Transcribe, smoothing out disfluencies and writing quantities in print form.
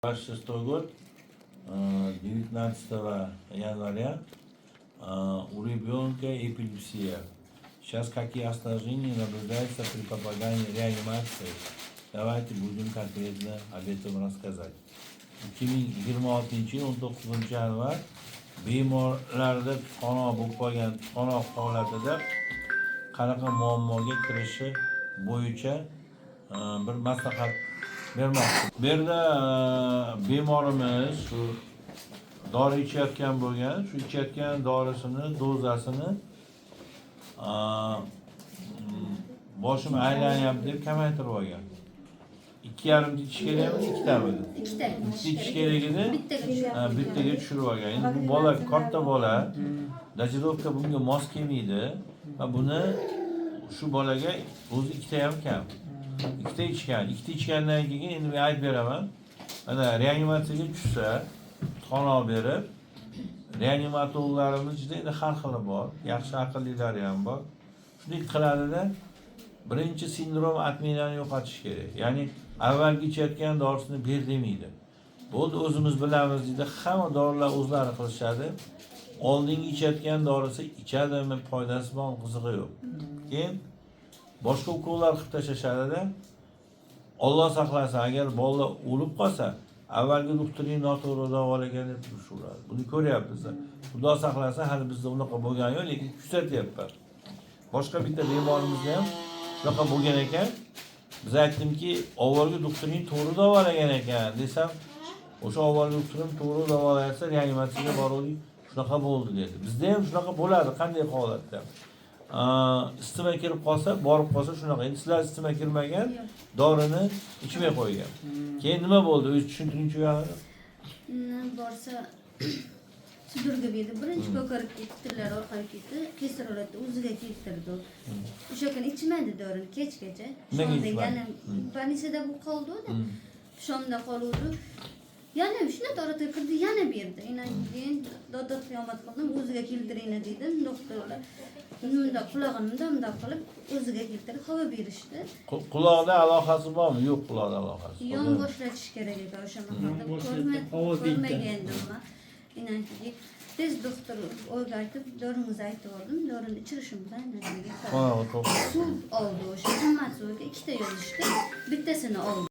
26 год, 19 января, у ребенка эпилепсия. Сейчас какие осложнения наблюдаются при попадании в реанимации? Давайте будем конкретно об этом рассказать. 2026 yil 19 yanvar bemorlarda tutqanoq bo'lib qolgan tutqanoq holatida qanaqa muammoga kirishi bo'yicha bir maslahat bermoqchi. Bu yerda bemorimiz shu dori ichayotgan bo'lgan, shu ichayotgan dorisini dozasini boshim aylanyapti deb kamaytirib olgan. 2,5 ichish kerakmi, 2 tami? 2 ichish kerak edi. Bittaga tushirib olgan. Endi bu bola katta bola, dozировка bunga mos kelmaydi va buni shu bolaga o'zi 2 ta ham kam. 2 ta ichgan. 2 ta ichgandan keyin endi men aytib beraman. Mana reanimatsiyaga tushsa, tutqanoq berib, reanimatologlarimiz ichida endi har xili bor, yaxshi aqllilari ham bor. Shunday qiladida birinchi sindrom atmenani yo'qotish kerak. Ya'ni avvalgi ichayotgan dorisini ber demaydi. Bo'ldi, o'zimiz bilamiz deydi. Hamma dorilar o'zlari qilishadi. Oldingi ichayotgan dorisi ichadimi, foydasi bormi, qizig'i yo'q. Keyin boshqa ukollar qilib tashlashadi-da. Alloh saqlasin, agar bola o'lib qolsa, avvalgi doktoring noto'g'ri davolagan deb turishadi. Buni ko'ryapmiz. Xudo saqlasin, hali bizda unaqa bo'lgani yo'q, lekin kuzatyapman. Boshqa bitta bemorimizda ham shunaqa bo'lgan ekan. Biz aytdimki, avvalgi doktoring to'g'ri davolagan ekan desam, o'sha avvalgi doktorim to'g'ri davolayotsa, reanimatsiyaga boruvdik, shunaqa bo'ldi dedi. Bizda ham shunaqa bo'ladi, qanday holatda? Isitma kirib qolsa, borib qolsa shunaqa. Endi sizlar isitma kirmagan dorini ichmay qo'ygan. Keyin nima bo'ldi? O'zingiz tushuntiringchi u yoqni. Borsa sudurga berdi. Birinchi ko'karib ketdilar, orqaga ketdi. Kesir holatda o'ziga keltirdi. O'sha kuni ichmadi dorini kechgacha. Shomda yana panisada bu qoldi-da. Shomda qoluvdi. Yana shuna torata kirdi, yana berdi. Keyin dodot qiyomat qildim, o'ziga keltiringlar dedim. Doktorlar bunda qulog'ini bundoq qilib o'ziga keltirib havo berishdi. Quloqda aloqasi bormi? Yo'q, quloqda aloqasi. Yon boshlatish kerak edi o'sha mahallada. Ko'rmagandim men. Keyin tez doktor o'rgatib, doringizni aytib oldim. Dorini ichirishim bilan natijaga chiqdi. Suv oldi o'sha hammasi o'rga 2 ta yozishdi. Bittasini oldi.